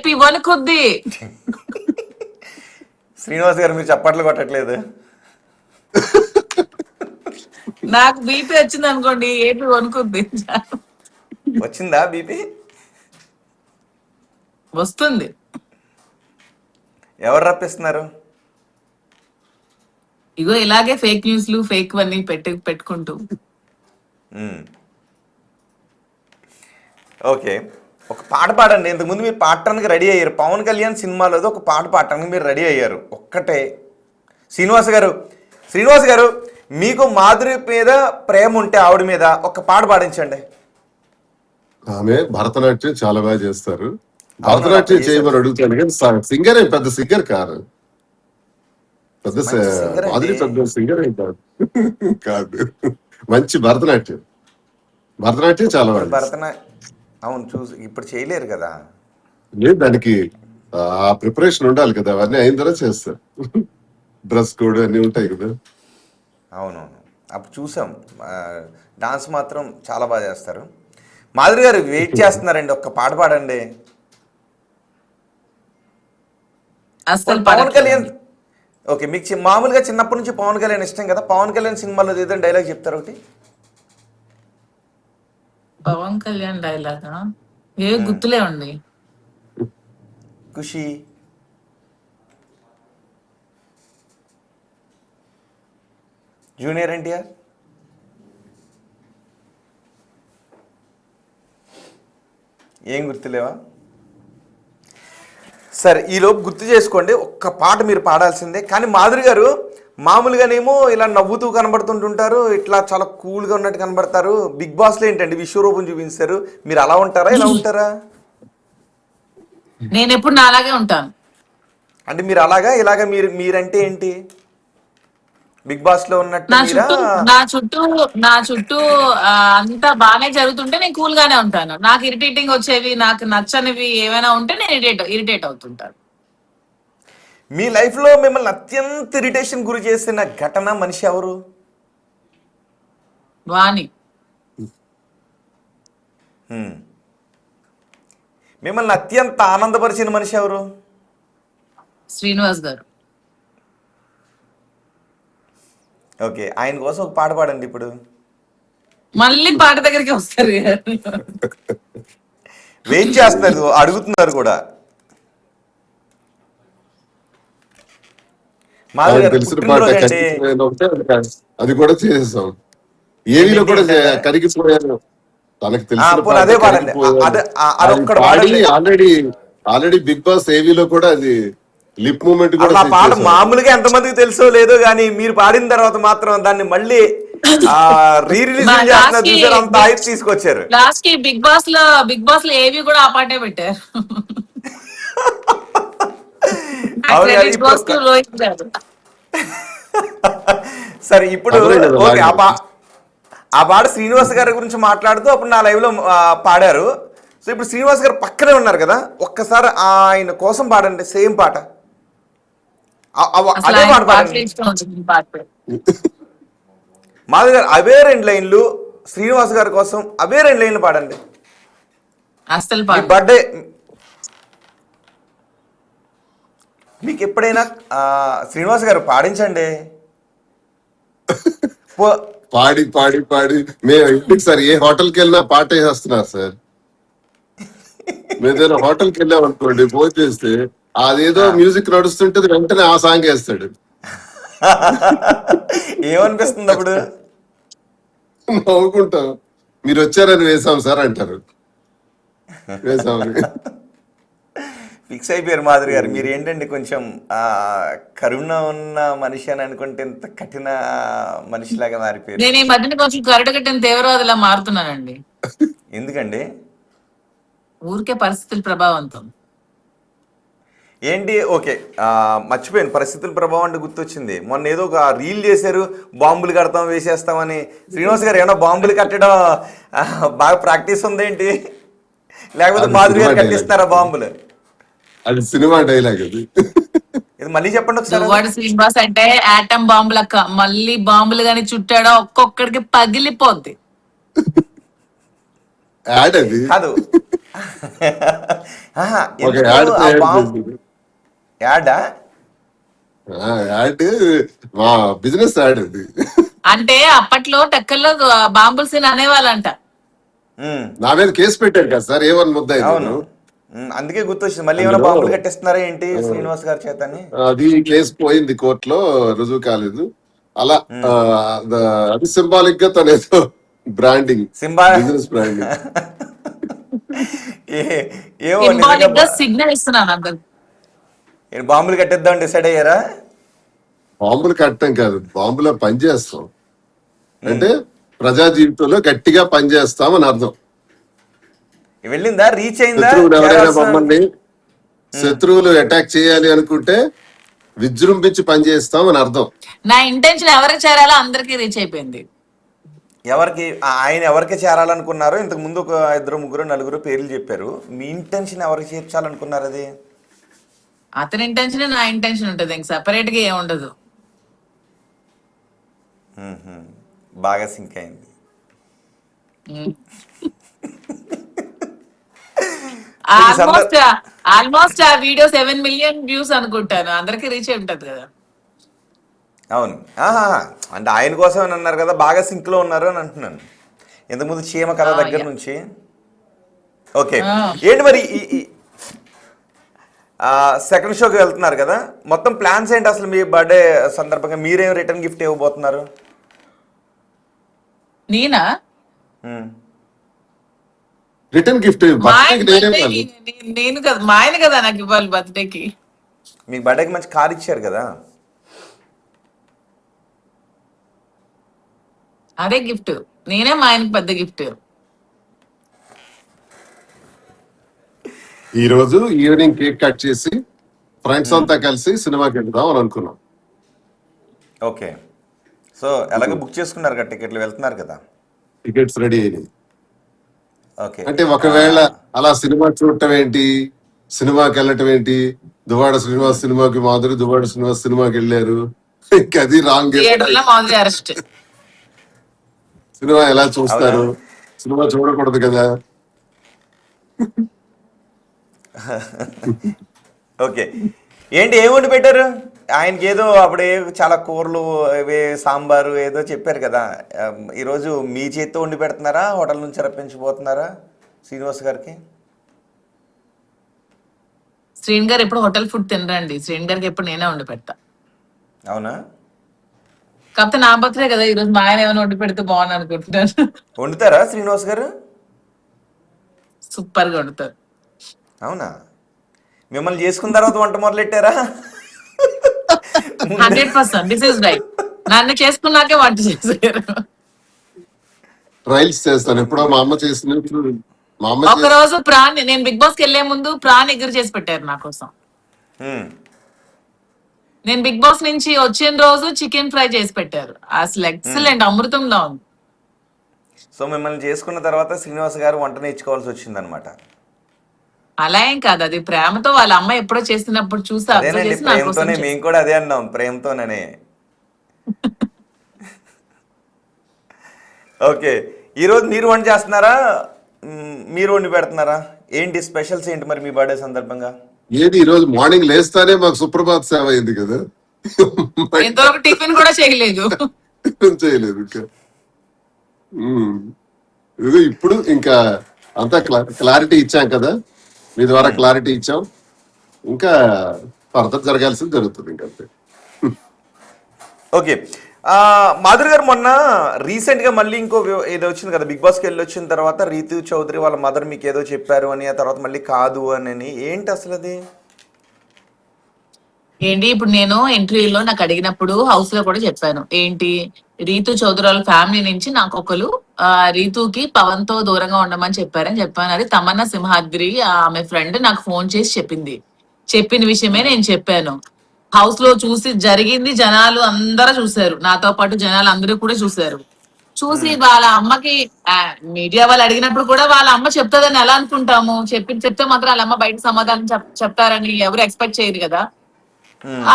AP వణుకుద్ది. Srinivas గారు మీరు చప్పట్లు కొట్టట్లేదు. నాకు బీపీ వచ్చింది అనుకోండి, ఏపీ వణుకుద్ది. వచ్చిందా బీపీ? వస్తుంది. ఎవరు రప్పిస్తున్నారు? ఇగో ఇలాగే ఫేక్ న్యూస్లు ఫేక్ వన్నీ పెట్టుకుంటూ. ఓకే, ఒక పాట పాడండి. ఇంతకుముందు మీరు పాడటానికి రెడీ అయ్యారు. పవన్ కళ్యాణ్ సినిమాలో ఒక పాట పాడటానికి మీరు రెడీ అయ్యారు. ఒక్కటే శ్రీనివాస్ గారు మీకు మాధురి మీద ప్రేమ ఉంటే ఆవిడ మీద ఒక పాట పాడించండి. ఆమె భరతనాట్యం చాలా బాగా చేస్తారు. భరతనాట్యం చేయమని అడుగుతాను కానీ సింగర్ ఏం పెద్ద సింగర్ కాదు. పెద్ద మాధురి పెద్ద సింగర్ ఏం కాదు. కాదు, మంచి భరతనాట్యం చాలా బాగా. అవును, చూసి ఇప్పుడు చేయలేరు కదా. లేదు, దానికి ఆ ప్రిపరేషన్ ఉండాలి కదా, అవన్నీ అయిన తర్వాత చేస్తారు. డ్రెస్ కోడ్ అన్ని ఉంటాయి కదా. అవునవును, అప్పుడు చూసాం. డాన్స్ మాత్రం చాలా బాగా చేస్తారు. మాధురి గారు వెయిట్ చేస్తున్నారండి, ఒక్క పాట పాడండి. పవన్ కళ్యాణ్, ఓకే, మీకు మామూలుగా చిన్నప్పటి నుంచి పవన్ కళ్యాణ్ ఇష్టం కదా. పవన్ కళ్యాణ్ సినిమాలో ఏదైనా డైలాగ్ చెప్తారు ఒకటి. పవన్ కళ్యాణ్ డైలాగా ఏ గుర్తులే ఉండి. ఖుషి, జూనియర్ ఎన్టీఆర్, ఏం గుర్తులేవా? సరే, ఈలోపు గుర్తు చేసుకోండి. ఒక్క పాట మీరు పాడాల్సిందే. కానీ మాధురి గారు మామూలుగానేమో ఇలా నవ్వుతూ కనబడుతుంటుంటారు, ఇట్లా చాలా కూల్గా ఉన్నట్టు కనబడతారు. బిగ్ బాస్లో ఏంటండి విశ్వరూపం చూపిస్తారు. మీరు అలా ఉంటారా, ఇలా ఉంటారా? నేను ఎప్పుడు నా అలాగే ఉంటాను. అంటే మీరు అలాగా ఇలాగా మీరంటే ఏంటి? బిగ్ బాస్ లో ఉన్నట్టు నా చుట్టూ అంతా బాగానే జరుగుతుంటే నేను కూల్ గానే ఉంటాను. నాకు ఇరిటేటింగ్ వచ్చేవి, నాకు నచ్చనివి ఏమైనా ఉంటే నేను ఇరిటేట్ అవుతుంటాను. మీ లైఫ్ లో మిమ్మల్ని అత్యంత ఇరిటేషన్ గురి చేసిన ఘటన మనిషి ఎవరు? వాణి. మిమ్మల్ని అత్యంత ఆనందపరిచిన మనిషి ఎవరు? శ్రీనివాస్ గారు. ఓకే, ఆయన కోసం ఒక పాట పాడండి ఇప్పుడు. మళ్ళీ పాట దగ్గరికి వస్తారు, వెయిట్ చేస్తారు, అడుగుతున్నారు కూడా. తెలిసిన పాట అది కూడా చేసేసాం. ఏవిలో కూడా కరిగిపోయాను. తనకు తెలిసిన ఆల్రెడీ బిగ్ బాస్ ఏవిలో కూడా అది లిప్ మూమెంట్ కూడా. పాట మామూలుగా ఎంతమందికి తెలుసో లేదో కానీ మీరు పాడిన తర్వాత మాత్రం దాన్ని మళ్ళీ రీ రిలీజ్ చేస్తున్నారు. అంత హైప్ తీసుకొచ్చారు. లాస్ట్ కి బిగ్ బాస్ లో ఏవి కూడా ఆ పాటే పెట్టారు. సరే, ఇప్పుడు ఓకే, ఆ పాట శ్రీనివాస్ గారి గురించి మాట్లాడుతూ అప్పుడు నా లైవ్ లో పాడారు. సో ఇప్పుడు శ్రీనివాస్ గారు పక్కనే ఉన్నారు కదా, ఒక్కసారి ఆయన కోసం పాడండి. సేమ్ పాట, అదే పాట పాడండి. మాధవ్ గారు అవే 2 లైన్లు, శ్రీనివాస్ గారి కోసం అవే 2 లైన్లు పాడండి. బర్త్డే మీకు ఎప్పుడైనా శ్రీనివాస్ గారు పాడించండి. పాడి పాడి పాడి మేము ఇంటికి సార్ ఏ హోటల్కి వెళ్ళినా పాట వేసేస్తున్నారు సార్. మేము హోటల్కి వెళ్ళాం అనుకోండి, ఫోన్ చేస్తే అదేదో మ్యూజిక్ నడుస్తుంటే వెంటనే ఆ సాంగ్ వేస్తాడు. ఏమనిపిస్తుంది అప్పుడు? నవ్వుకుంటాం. మీరు వచ్చారని వేసాం సార్ అంటారు. వేసామని ఫిక్స్ అయిపోయారు మాధురి గారు. మీరు ఏంటండి కొంచెం కరుణ ఉన్న మనిషి అని అనుకుంటే ఇంత కఠిన మనిషిలాగా మారిపోయారు. నేను ఈ మధ్యన కొంచెం కరుడు కట్టిన తీవ్రవాదిలా మారుతున్నానండి. ఎందుకండి? ఊరికే పరిస్థితుల ప్రభావంతో. ఏంటి? ఓకే, మర్చిపోయాను, పరిస్థితుల ప్రభావం అంటే గుర్తొచ్చింది. మొన్న ఏదో ఒక రీల్ చేశారు, బాంబులు కడతాం వేసేస్తామని. శ్రీనివాస్ గారు ఏమన్నా బాంబులు కట్టడం బాగా ప్రాక్టీస్ ఉందేంటి, లేకపోతే మాధురి గారు కట్టిస్తారా బాంబులు? అది సినిమా డైలాగ్. అది ఇది మళ్ళీ చెప్పండి ఒకసారి. శ్రీనివాస్ అంటే ఆటం బాంబు లెక్క, మళ్ళీ బాంబులు గాని చుట్టాడో ఒక్కొక్కడికి పగిలిపోద్ది. కాదు, ఆహా, ఒక ఎందుకు యాడ్ ఆ తయారు బాంబు చేసింది. యాడా? యాడ్ మా బిజినెస్ యాడ్ అది. అంటే అప్పట్లో టెక్కల్లో బాంబుల్ సీన్ అనేవాళ్ళంట. ఉమ్, నా మీద కేసు పెట్టారు కదా సార్, ఏమని ముద్దాయి అవును. నేను అందుకే గుర్తొచ్చింది, మళ్ళీ ఏమైనా అందులో. బాంబులు కట్టిస్తున్నారా ఏంటి శ్రీనివాస్ గారి చేత అని. అది కేసు పోయింది కోర్టులో, రుజువు కాలేదు. అలా ఆ, ఉమ్, అది సింబాలిక్ గా తన ఏదో బ్రాండింగ్, సింబా బిజినెస్ బ్రాండింగ్. ఏ- ఏమో నిజంగా సింబాలిక్ గా సిగ్నల్ ఇస్తున్నాను అందరు. బాంబులు కట్టేద్దాం డిసైడ్ అయ్యారా? బాంబులు కట్టడం కాదు, బాంబులో పని చేస్తాం ఉమ్, అంటే ప్రజా జీవితంలో గట్టిగా పనిచేస్తాం అని అర్థం. వెళ్ళిందా, రీచ్ అయిందా శత్రువులు ఎవరైనా చేరాల్సిన? మమ్మల్ని శత్రువులు అటాక్ చేయాలి అనుకుంటే విజృంభించి పనిచేస్తాం అని అర్థం. నా ఇంటెన్షన్ ఎవరికి చేరాలో అందరికీ రీచ్ అయిపోయింది. ఎవరికి ఆయన ఎవరికి చేరాలనుకున్నారో ఇంతకు ముందు ఒక ఇద్దరు ముగ్గురు నలుగురు పేర్లు చెప్పారు. మీ ఇంటెన్షన్ ఎవరికి చేర్చాలనుకున్నారు అది? అతని ఇంటెన్షన్ నా ఇంటెన్షన్ ఉంటుంది, ఇంక సెపరేట్ గా ఏముండదు. బాగా సింక్ అయింది. ఈ సందర్ ఆల్మోస్ట్ ఆ వీడియో 7 మిలియన్ వ్యూస్ అనుకుంటాను, అందరికి రీచ్ అయి ఉంటది కదా. అవును. ఆహా, అంటే ఆయన కోసం అని అన్నారు కదా, బాగా సింక్లో ఉన్నారు అని అంటున్నాను. ఇంతకుముందు చీమ కథ దగ్గర yeah. నుంచి. ఓకే, ఏంటి మరి ఈ సెకండ్ షోకి వెళ్తున్నారు కదా, మొత్తం ప్లాన్స్ ఏంటి అసలు? మీ బర్త్డే సందర్భంగా మీరేం రిటర్న్ గిఫ్ట్ ఇవ్వబోతున్నారు? నేనా? రిటర్న్ గిఫ్ట్ మా ఆయన బర్త్డేకి నేనే బర్త్డేకి ఇవ్వాలి. నేను కదా, మా ఆయన కదా నాకు ఇవ్వాలి బర్త్డేకి. మీకు బర్త్డేకి మంచి కార్ ఇచ్చారు కదా. అదే గిఫ్ట్, నేనే మా ఆయనకి పెద్ద గిఫ్ట్. ఈ రోజు ఈవినింగ్ కేక్ కట్ చేసి ఫ్రెండ్స్ అంతా కలిసి సినిమాకి వెళ్దాం అని అనుకున్నాం. ఓకే, సో ఎలాగో బుక్ చేసుకున్నారు కదా టికెట్లు, వెళ్తున్నారు కదా. టికెట్స్ రెడీ అయినాయి. ఓకే. అంటే ఒకవేళ అలా సినిమా చూడటం ఏంటి, సినిమాకి వెళ్ళటం ఏంటి, దువ్వాడ శ్రీనివాస్ సినిమాకి మాధురి దువ్వాడ శ్రీనివాస్ సినిమాకి వెళ్ళారు, ఇంకా అది రాంగ్. థియేటర్ లో మామూలుగా అరెస్ట్. సినిమా ఎలా చూస్తారు, అవునా? సినిమా చూడకూడదు కదా. ఓకే, ఏంటి ఏం వండి పెట్టారు ఆయనకి? ఏదో అప్పుడే చాలా కూరలు ఇవే సాంబారు ఏదో చెప్పారు కదా. ఈరోజు మీ చేతితో వండి పెడుతున్నారా, హోటల్ నుంచి రప్పించబోతున్నారా శ్రీనివాస్ గారికి? శ్రీన్ గారు ఎప్పుడు హోటల్ ఫుడ్ తినరండి, శ్రీన్ గారికి ఎప్పుడు నేనే వండి పెడతా. అవునా? కాకపోతే నా బర్త్డే కదా ఈరోజు, మా ఆయన ఏమైనా వండి పెడితే బాగుంది అనుకుంటున్నాను. వండుతారా శ్రీనివాస్ గారు? సూపర్ గా వండుతారు. అవునా? మిమ్మల్ని చేసుకున్న తర్వాత వంట మొదలెట్టారా? 100% దిస్ ఇస్ రైట్. నన్ను చేసుకున్నాకే వంట చేశారు. ట్రయల్స్ చేస్తాను. ఎప్పుడో మా అమ్మ చేసినప్పుడు మా అమ్మ ఒక రోజు ప్రాన్, నేను బిగ్ బాస్ కి వెళ్లే ముందు ప్రాన్ ఎగురు చేసి పెట్టారు నా కోసం. హ్మ్. నేను బిగ్ బాస్ నుంచి వచ్చిన రోజు చికెన్ ఫ్రై చేసి పెట్టారు, అసలు ఎక్సలెంట్, అమృతంలో ఉంది. సో మిమ్మల్ని చేసుకున్న తర్వాత శ్రీనివాస్ గారు వంట నేర్చుకోవాల్సి వచ్చిందనమాట. అలా ఏం కాదు, అది ప్రేమతో వాళ్ళ అమ్మ ఎప్పుడో చేసినప్పుడు చూసి అబ్జర్వ్ అదేనండి, చేసి నా కోసం ప్రేమతోనే, చేశారు. మేము కూడా అదే అన్నాం, ప్రేమతోనే. ఓకే, ఈరోజు మీరు వంట చేస్తున్నారా, మీరు వండి పెడుతున్నారా? ఏంటి స్పెషల్స్ ఏంటి మరి మీ బర్త్డే సందర్భంగా? ఏది ఈ రోజు మార్నింగ్ లేస్తానే మాకు సుప్రభాత్ సేవ అయింది కదా. ఇంతవరకు టిఫిన్ కూడా చేయలేదు. చేయలేదు ఇంకా. ఇదిగో ఇప్పుడు ఇంకా అంతా క్లారిటీ ఇచ్చాం కదా, మీ ద్వారా క్లారిటీ ఇచ్చాం. ఇంకా ఫర్దర్ జరగాల్సింది జరుగుతుంది ఇంకా అంతే. ఓకే, మాధురి గారు మొన్న రీసెంట్గా మళ్ళీ ఇంకో ఏదో వచ్చింది కదా, బిగ్ బాస్కి వెళ్ళి వచ్చిన తర్వాత రీతు చౌదరి వాళ్ళ మదర్ మీకు ఏదో చెప్పారు అని, ఆ తర్వాత మళ్ళీ కాదు అని, ఏంటి అసలు అది? ఏంటి ఇప్పుడు నేను ఇంటర్వ్యూలో నాకు అడిగినప్పుడు హౌస్ లో కూడా చెప్పాను, ఏంటి రీతు చౌదరి వాళ్ళ ఫ్యామిలీ నుంచి నాకు ఒకరు రీతుకి పవన్ తో దూరంగా ఉండమని చెప్పారని చెప్పాను. అది తమన్నా సింహాద్రి ఆమె ఫ్రెండ్ నాకు ఫోన్ చేసి చెప్పిన విషయమే నేను చెప్పాను. హౌస్ లో చూసి జరిగింది, జనాలు అందరూ చూశారు, నాతో పాటు జనాలు అందరూ కూడా చూశారు. చూసి వాళ్ళ అమ్మకి మీడియా వాళ్ళు అడిగినప్పుడు కూడా వాళ్ళ అమ్మ చెప్తాదని ఎలా అనుకుంటాము, చెప్తే మాత్రం వాళ్ళ అమ్మ బయట సమాధానం చెప్తారని ఎవరు ఎక్స్పెక్ట్ చేయరు కదా.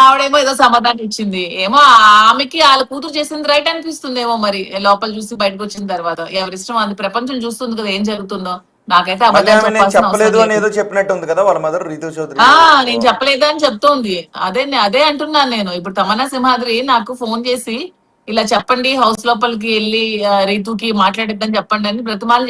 ఆవిడేమో ఏదో సమాధానం ఇచ్చింది, ఏమో ఆమెకి వాళ్ళ కూతురు చేసింది రైట్ అనిపిస్తుంది ఏమో, మరి లోపల చూసి బయటకు వచ్చిన తర్వాత ఎవరిష్టం, అది ప్రపంచం చూస్తుంది కదా ఏం జరుగుతుందో. నాకైతే మళ్ళీ అబద్ధాలు ఆమె నేను చెప్పాల్సిన అవసరం చెప్పలేదు అని లేదు. ఏదో చెప్పినట్టు ఉంది కదా వాళ్ళ మదర్ రీతు చౌదరి. నేను చెప్పలేదా అని చెప్తోంది. అదే అంటున్నాను నేను. ఇప్పుడు తమన్నా సింహాద్రి నాకు ఫోన్ చేసి ఇలా చెప్పండి, హౌస్ లోపలికి వెళ్ళి రీతుకి మాట్లాడిద్దని చెప్పండి అని బ్రతిమాలు